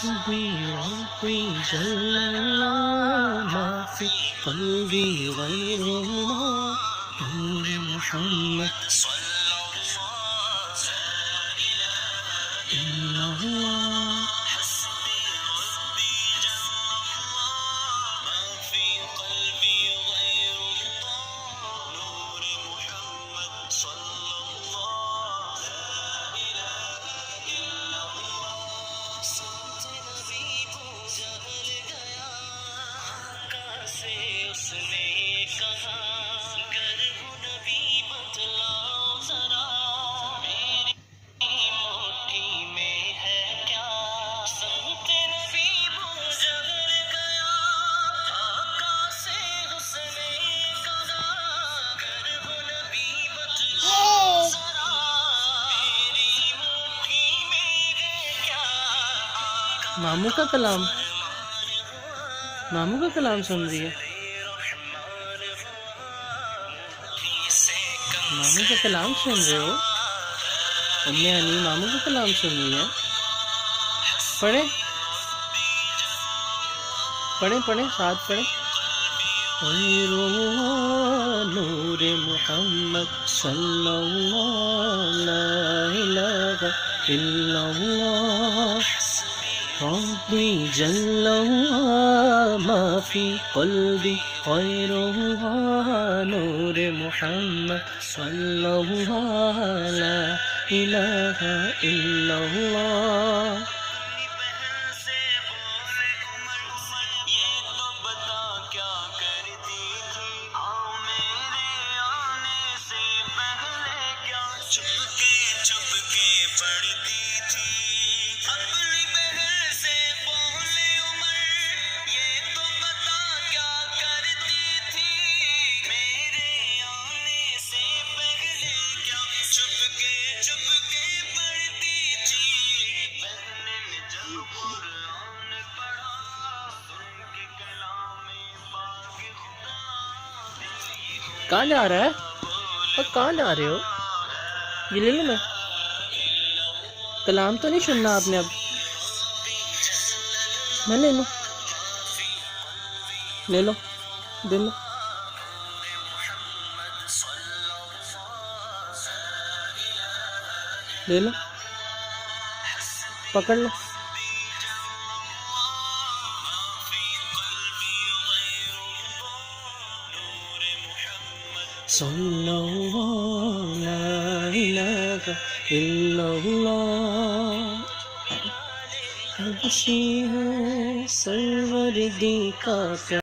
حسبي ربي جل الله ما في قلبي غير الله نور محمد إلا الله ماموں کا کلام ماموں کا کلام سن رہی ہے ماموں کا کلام سن رہے ہو امی انی ماموں کا کلام سن رہی ہے پڑھیں ساتھ پڑھیں غیر اللہ نور محمد صلی اللہ لا الہ الا اللہ ربي جل الله ما في قلبي غير الله نور محمد صلى الله لا إله إلا الله کہاں جا رہا ہے اور کہاں جا رہے ہو یہ لے لو میں کلام تو نہیں سننا آپ نے اب میں لے لوں لے لو دے لو لے لو پکڑ لو صلی اللہ لا الہ الا اللہ حبشی ہے سرور دی کا